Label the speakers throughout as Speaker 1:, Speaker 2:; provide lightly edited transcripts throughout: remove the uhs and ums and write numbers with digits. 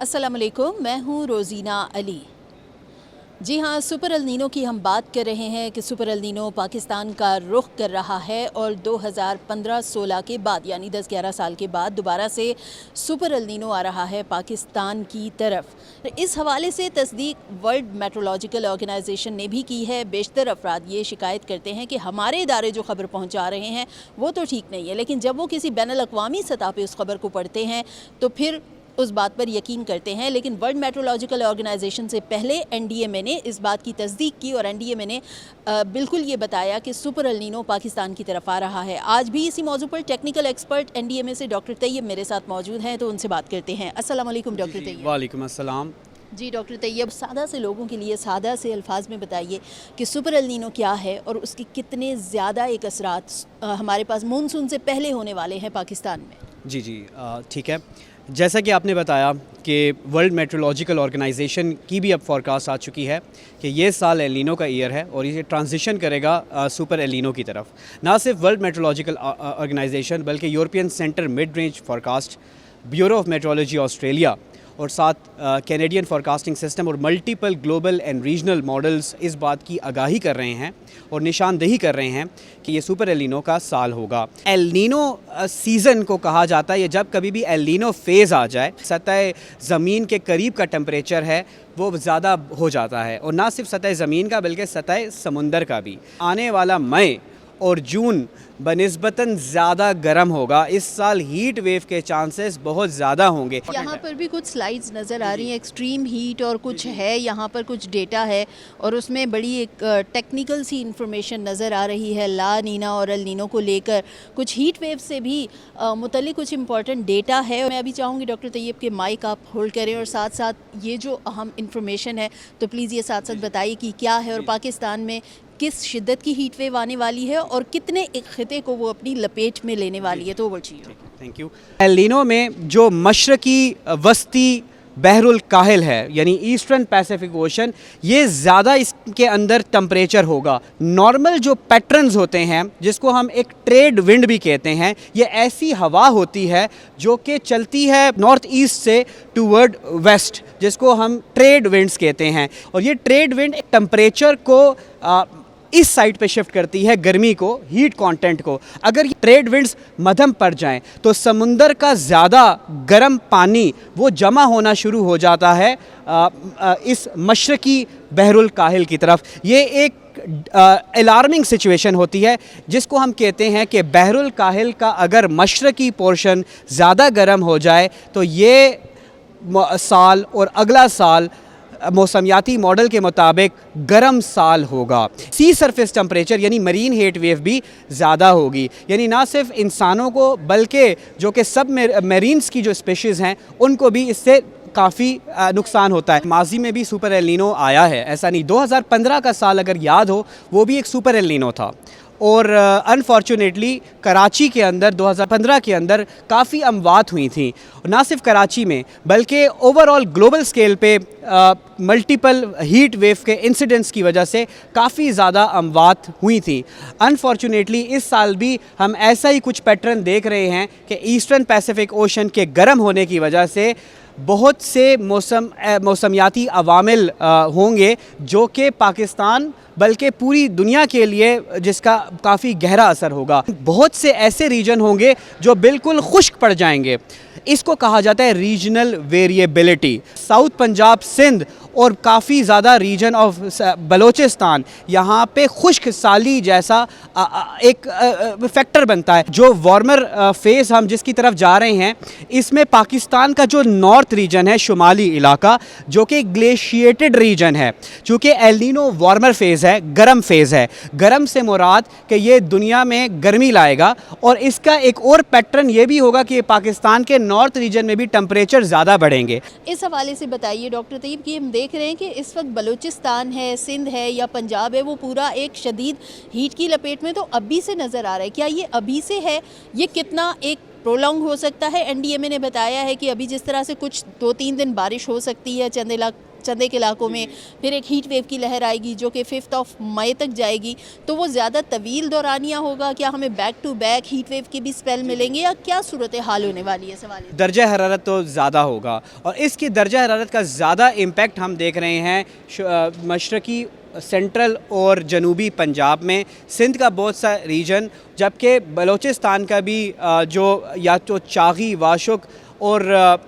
Speaker 1: अस्सलाम वालेकुम, मैं हूँ रोज़ीना अली। जी हाँ, सुपर एल नीनो की हम बात कर रहे हैं कि सुपर एल नीनो पाकिस्तान का रुख कर रहा है और 2015-16 के बाद यानी 10-11 साल के बाद दोबारा से सुपर एल नीनो आ रहा है पाकिस्तान की तरफ। इस हवाले से तस्दीक वर्ल्ड मेट्रोलॉजिकल ऑर्गेनाइजेशन ने भी की है। बेशतर अफराद ये शिकायत करते हैं कि हमारे इदारे जो ख़बर पहुँचा रहे हैं वो तो ठीक नहीं है, लेकिन जब वो किसी बैनुल-अक़वामी सतह पर उस ख़बर को पढ़ते हैं तो फिर उस बात पर यकीन करते हैं। लेकिन वर्ल्ड मेट्रोलॉजिकल ऑर्गेनाइजेशन से पहले एनडीएमए ने इस बात की तस्दीक की और एनडीएमए ने बिल्कुल ये बताया कि सुपर एल नीनो पाकिस्तान की तरफ आ रहा है। आज भी इसी मौजू पर टेक्निकल एक्सपर्ट एनडीएमए से डॉक्टर तैयब मेरे साथ मौजूद हैं, तो उनसे बात करते हैं। अस्सलाम वालेकुम डॉक्टर तैयब।
Speaker 2: वालेकुम अस्सलाम।
Speaker 1: जी डॉक्टर तैयब, सादा से लोगों के लिए सादा से अल्फाज में बताइए कि सुपर एल नीनो क्या है और उसके कितने ज़्यादा एक असरात हमारे पास मानसून से पहले होने वाले हैं पाकिस्तान में।
Speaker 2: जी ठीक है। जैसा कि आपने बताया कि वर्ल्ड मेट्रोलॉजिकल ऑर्गेनाइजेशन की भी अब फॉरकास्ट आ चुकी है कि ये साल एल नीनो का ईयर है और ये ट्रांजिशन करेगा सुपर एल नीनो की तरफ। ना सिर्फ वर्ल्ड मेट्रोलॉजिकल ऑर्गेनाइजेशन बल्कि European centre mid range forecast, bureau of metrology Australia और साथ कैनेडियन फॉरकास्टिंग सिस्टम और multiple global and regional models इस बात की आगाही कर रहे हैं और निशानदेही कर रहे हैं कि ये सुपर एल नीनो का साल होगा। एल नीनो सीज़न को कहा जाता है, ये जब कभी भी एल नीनो फेज़ आ जाए, सतह ज़मीन के करीब का टेम्परेचर है वो ज़्यादा हो जाता है और ना सिर्फ सतह ज़मीन का बल्कि सतह समुंदर का भी। आने वाला मई और जून बनिस्बतन ज़्यादा गर्म होगा। इस साल हीट वेव के चांसेस बहुत ज़्यादा होंगे।
Speaker 1: यहाँ पर भी कुछ स्लाइड्स नज़र आ रही हैं, एक्सट्रीम हीट और कुछ है, यहाँ पर कुछ डेटा है और उसमें बड़ी एक टेक्निकल सी इंफॉर्मेशन नज़र आ रही है ला नीना और एल नीनो को लेकर। कुछ हीट वेव से भी मुतल्लिक कुछ इंपॉर्टेंट डेटा है। मैं अभी चाहूँगी डॉक्टर तैयब के माइक आप होल्ड करें और साथ साथ ये जो अहम इंफॉर्मेशन है तो प्लीज़ ये साथ साथ बताइए कि क्या है और पाकिस्तान में किस शिद्दत की हीट वेव आने वाली है और कितने एक खिते को वो अपनी लपेट में लेने वाली है, तो वो चाहिए।
Speaker 2: Thank you. एल नीनो में जो मशरकी वस्ती बहरुल काहिल है यानी ईस्टर्न पैसिफिक ओशन, ये ज़्यादा इसके अंदर टेम्परेचर होगा। नॉर्मल जो पैटर्न्स होते हैं जिसको हम एक ट्रेड विंड भी कहते हैं, ये ऐसी हवा होती है जो कि चलती है नॉर्थ ईस्ट से टूवर्ड वेस्ट, जिसको हम ट्रेड विंड्स कहते हैं। और ये ट्रेड विंड टेम्परेचर को इस साइड पे शिफ्ट करती है, गर्मी को, हीट कंटेंट को। अगर ये ट्रेड विंड्स मध्यम पड़ जाएं तो समुंदर का ज़्यादा गर्म पानी वो जमा होना शुरू हो जाता है इस मशरकी बहरुल काहिल की तरफ। ये एक अलार्मिंग सिचुएशन होती है जिसको हम कहते हैं कि बहरुल काहिल का अगर मशरकी पोर्शन ज़्यादा गर्म हो जाए तो ये साल और अगला साल मौसमियाती मॉडल के मुताबिक गर्म साल होगा। सी सरफेस टेम्परेचर यानी मरीन हीट वेव भी ज़्यादा होगी, यानी ना सिर्फ इंसानों को बल्कि जो कि सब मेरीन्स की जो स्पेशीज़ हैं उनको भी इससे काफ़ी नुकसान होता है। माजी में भी सुपर एल नीनो आया है, ऐसा नहीं। 2015 का साल अगर याद हो वो भी एक सुपर एल नीनो था और अनफॉर्चुनेटली कराची के अंदर 2015 के अंदर काफ़ी अमवात हुई थी। ना सिर्फ कराची में बल्कि ओवरऑल ग्लोबल स्केल पे मल्टीपल हीट वेव के इंसिडेंट्स की वजह से काफ़ी ज़्यादा अमवात हुई थी। अनफॉर्चुनेटली इस साल भी हम ऐसा ही कुछ पैटर्न देख रहे हैं कि ईस्टर्न पैसिफिक ओशन के गर्म होने की वजह से बहुत से मौसमियाती अवामिल होंगे जो कि पाकिस्तान बल्कि पूरी दुनिया के लिए जिसका काफ़ी गहरा असर होगा। बहुत से ऐसे रीजन होंगे जो बिल्कुल खुश्क पड़ जाएंगे। इसको कहा जाता है regional variability. South Punjab, Sindh और काफ़ी ज़्यादा रीजन ऑफ बलोचिस्तान, यहाँ पे खुश्क साली जैसा एक फैक्टर बनता है। जो वार्मर फेज़ हम जिसकी तरफ जा रहे हैं, इसमें पाकिस्तान का जो नॉर्थ रीजन है, शुमाली इलाका, जो कि ग्लेशिएटेड रीजन है, चूँकि एल नीनो वार्मर फेज़ है, गर्म फेज़ है। गर्म से मुराद कि ये दुनिया में गर्मी लाएगा और इसका एक और पैटर्न ये भी होगा कि पाकिस्तान के नॉर्थ रीजन में भी टेम्परेचर ज़्यादा बढ़ेंगे।
Speaker 1: इस हवाले से बताइए डॉक्टर तैयब कि हम देख रहे हैं कि इस वक्त बलूचिस्तान है, सिंध है या पंजाब है, वो पूरा एक शदीद हीट की लपेट में तो अभी से नज़र आ रहा है। क्या ये अभी से है? ये कितना एक प्रोलॉन्ग हो सकता है? एनडीएमए ने बताया है कि अभी जिस तरह से कुछ 2-3 दिन बारिश हो सकती है, चंद इलाकों चंदे के इलाकों में, फिर एक हीट वेव की लहर आएगी जो कि 5 मई तक जाएगी, तो वो ज़्यादा तवील दौरानिया होगा? क्या हमें back to back heat wave के भी स्पेल मिलेंगे या क्या सूरत हाल होने वाली है? सवाल है।
Speaker 2: दर्जा हरारत तो ज़्यादा होगा और इसकी दर्जा हरारत का ज़्यादा इम्पेक्ट हम देख रहे हैं मशरक़ी, सेंट्रल और जनूबी पंजाब में, सिंध का बहुत सा रीजन, जबकि बलूचिस्तान का भी जो या तो चागी, वाशुक और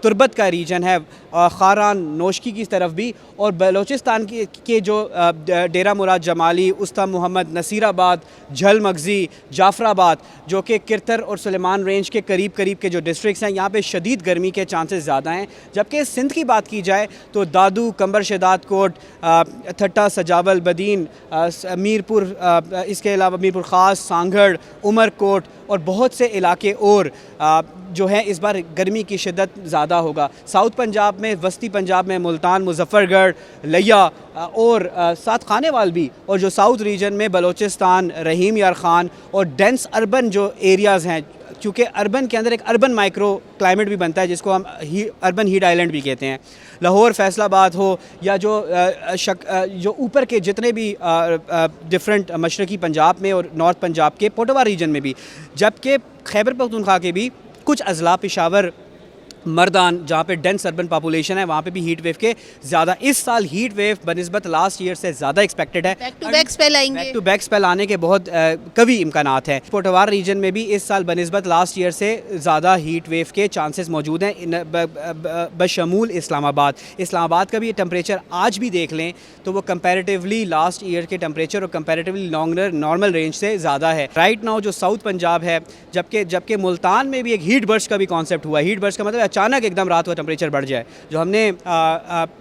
Speaker 2: तुर्बत का रीजन है, खारान, नोशकी की तरफ भी, और बलूचिस्तान के जो डेरा मुराद जमाली, उस्ता मोहम्मद, नसीराबाद, झल मगज़ी, जाफराबाद, जो कि किरतर और सुलेमान रेंज के करीब करीब के जो डिस्ट्रिक्ट्स हैं, यहाँ पे शदीद गर्मी के चांसेस ज़्यादा हैं। जबकि सिंध की बात की जाए तो दादू, कंबर शदाद कोट, ठट्टा, सजावल, बदीन, मीरपुर, इसके अलावा मीरपुर ख़ास, सांगड़, उमरकोट और बहुत से इलाके और जो है इस बार गर्मी की शिद्दत ज़्यादा होगा। साउथ पंजाब में, वस्ती पंजाब में मुल्तान, मुजफ्फरगढ़, लिया और साथ खानेवाल भी, और जो साउथ रीजन में बलूचिस्तान, रहीम यार ख़ान और डेंस अर्बन जो एरियाज़ हैं, क्योंकि अर्बन के अंदर एक अर्बन माइक्रो क्लाइमेट भी बनता है जिसको हम अर्बन हीट आइलैंड भी कहते हैं। लाहौर, फैसलाबाद हो या जो ऊपर के जितने भी डिफरेंट मशरक़ी पंजाब में और नॉर्थ पंजाब के पोटवा रीजन में भी, जबकि खैबर पख्तूनख्वा के भी कुछ अजला, पेशावर, मर्दान, जहाँ पे डेंस अर्बन पॉपुलेशन है, वहाँ पे भी हीट वेव के ज़्यादा इस साल हीट वेव बनिस्बत लास्ट ईयर से ज़्यादा एक्सपेक्टेड है।
Speaker 1: बैक टू बैक स्पेल आएंगे।
Speaker 2: बैक टू बैक स्पेल आने के बहुत कभी इम्कानात हैं। पोटवार रीजन में भी इस साल बनिस्बत लास्ट ईयर से ज़्यादा हीट वेव के चांसेस मौजूद हैं, बशमूल इस्लामाबाद का भी टेम्परेचर आज भी देख लें तो वो कंपैरेटिवली लास्ट ईयर के टेम्परेचर और कंपैरेटिवली नॉर्मल रेंज से ज़्यादा है। राइट नाउ जो साउथ पंजाब है, जबकि मुल्तान में भी एक हीट बर्स्ट का भी कॉन्सेप्ट हुआ है। हीट बर्स्ट का मतलब अचानक एकदम रात को टेम्परेचर बढ़ जाए, जो हमने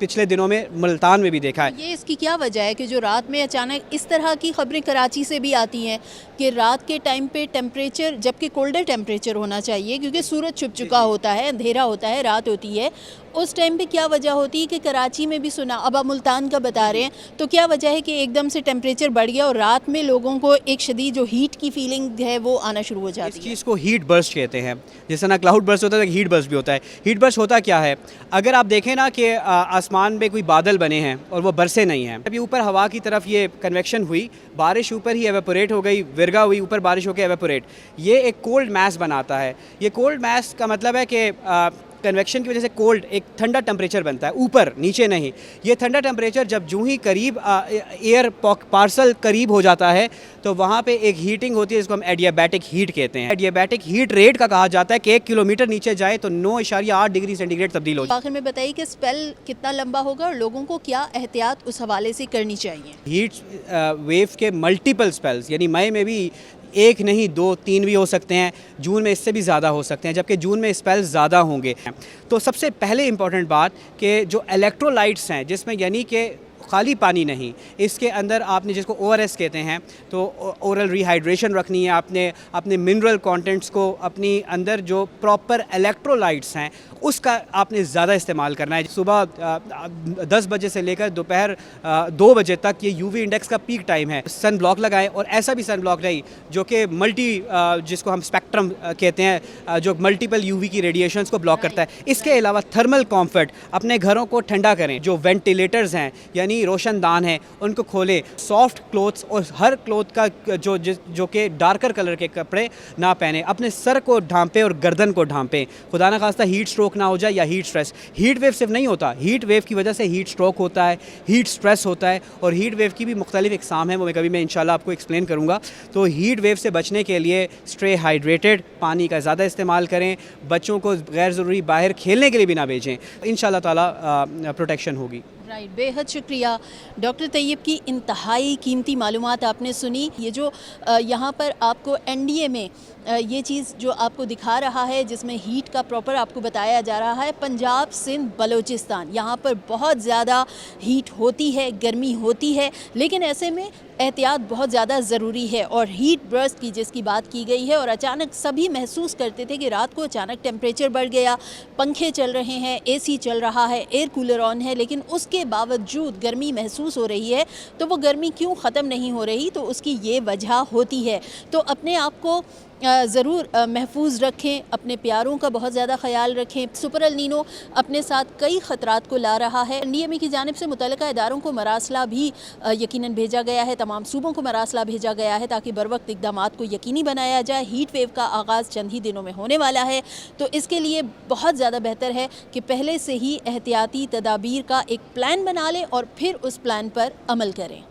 Speaker 2: पिछले दिनों में मुल्तान में भी देखा है।
Speaker 1: ये इसकी क्या वजह है कि जो रात में अचानक इस तरह की खबरें कराची से भी आती हैं कि रात के टाइम पे टेम्परेचर, जबकि कोल्डर टेम्परेचर होना चाहिए क्योंकि सूरज छुप चुका होता है, अंधेरा होता है, रात होती है, उस टाइम पे क्या वजह होती है कि कराची में भी सुना, अब आप मुल्तान का बता रहे हैं, तो क्या वजह है कि एकदम से टेम्परेचर बढ़ गया और रात में लोगों को एक शदीद जो हीट की फीलिंग है वो आना शुरू हो जाती है?
Speaker 2: इस चीज़ को हीट बर्स्ट कहते हैं। जैसे ना क्लाउड बर्स्ट होता है, हीट बर्स्ट भी होता है। हीट बर्स्ट होता क्या है? अगर आप देखें ना कि आसमान में कोई बादल बने हैं और वो बरसे नहीं हैं, अभी ऊपर हवा की तरफ ये कन्वेक्शन हुई, बारिश ऊपर ही एवेपोरेट हो गई, विरगा हुई, ऊपर बारिश होकर एवेपोरेट, ये एक कोल्ड मैस बनाता है। ये कोल्ड मैस का मतलब है कि कन्वेक्शन की वजह से कोल्ड एक ठंडा टेम्परेचर बनता है, ऊपर, नीचे नहीं। ये ठंडा टेम्परेचर जब जूँ ही करीब एयर पार्सल करीब हो जाता है तो वहाँ पे एक हीटिंग होती है जिसको हम एडियाबैटिक हीट कहते हैं। एडियाबैटिक हीट रेट का कहा जाता है कि 1 किलोमीटर नीचे जाए तो 9.8 डिग्री सेंटीग्रेड तब्दील हो जाए।
Speaker 1: आखिर में बताइए कि स्पेल कितना लंबा होगा और लोगों को क्या एहतियात उस हवाले से करनी चाहिए?
Speaker 2: हीट वेव के मल्टीपल स्पेल्स, यानी मई में भी एक नहीं 2, 3 भी हो सकते हैं, जून में इससे भी ज़्यादा हो सकते हैं, जबकि जून में स्पेल्स ज़्यादा होंगे। तो सबसे पहले इम्पॉर्टेंट बात कि जो इलेक्ट्रोलाइट्स हैं, जिसमें यानी कि खाली पानी नहीं, इसके अंदर आपने जिसको ORS कहते हैं, तो ओरल रिहाइड्रेशन रखनी है। आपने अपने मिनरल कंटेंट्स को, अपनी अंदर जो प्रॉपर इलेक्ट्रोलाइट्स हैं उसका आपने ज़्यादा इस्तेमाल करना है। सुबह 10 बजे से लेकर दोपहर 2 बजे तक ये UV इंडेक्स का पीक टाइम है। सन ब्लॉक लगाएं, और ऐसा भी सन ब्लॉक नहीं जो कि जिसको हम स्पेक्ट्रम कहते हैं, जो मल्टीपल UV की रेडिएशंस को ब्लॉक करता है। इसके अलावा थर्मल कॉम्फर्ट, अपने घरों को ठंडा करें। जो वेंटिलेटर्स हैं यानी रोशनदान है उनको खोलें। सॉफ्ट क्लोथ्स और हर क्लोथ का जो कि डार्कर कलर के कपड़े ना पहने। अपने सर को ढांपें और गर्दन को ढांपें, खुदा ना खास्ता हीट स्ट्रोक ना हो जाए या हीट स्ट्रेस। हीट वेव सिर्फ नहीं होता, हीट वेव की वजह से हीट स्ट्रोक होता है, हीट स्ट्रेस होता है, और हीट वेव की भी मुख्तलिफ इकसाम है, वो मैं इंशाल्लाह आपको एक्सप्लेन करूँगा। तो हीट वेव से बचने के लिए स्टे हाइड्रेटेड, पानी का ज़्यादा इस्तेमाल करें, बच्चों को गैर ज़रूरी बाहर खेलने के लिए भी ना भेजें, इंशाल्लाह ताला प्रोटेक्शन होगी।
Speaker 1: राइट, बेहद शुक्रिया डॉक्टर तैयब की इंतहाई कीमती मालूमात आपने सुनी। ये जो यहाँ पर आपको NDA में ये चीज़ जो आपको दिखा रहा है, जिसमें हीट का प्रॉपर आपको बताया जा रहा है, पंजाब, सिंध, बलूचिस्तान, यहाँ पर बहुत ज़्यादा हीट होती है, गर्मी होती है, लेकिन ऐसे में एहतियात बहुत ज़्यादा ज़रूरी है। और हीट बर्स्ट की जिसकी बात की गई है, और अचानक सभी महसूस करते थे कि रात को अचानक टेम्परेचर बढ़ गया, पंखे चल रहे हैं, AC चल रहा है, एयर कूलर ऑन है, लेकिन उसके बावजूद गर्मी महसूस हो रही है। तो वो गर्मी क्यों ख़त्म नहीं हो रही? तो उसकी ये वजह होती है। तो अपने आप को ज़रूर महफूज रखें, अपने प्यारों का बहुत ज़्यादा ख्याल रखें। सुपर एल नीनो अपने साथ कई ख़तरात को ला रहा है। NDMA की जानिब से मुतल्लिका इदारों को मरासला भी यकीनन भेजा गया है, तमाम सूबों को मरासला भेजा गया है ताकि बरवक्त इक़दामात को यकीनी बनाया जाए। हीट वेव का आगाज़ चंद ही दिनों में होने वाला है, तो इसके लिए बहुत ज़्यादा बेहतर है कि पहले से ही एहतियाती तदाबीर का एक प्लान बना लें और फिर उस प्लान पर अमल करें।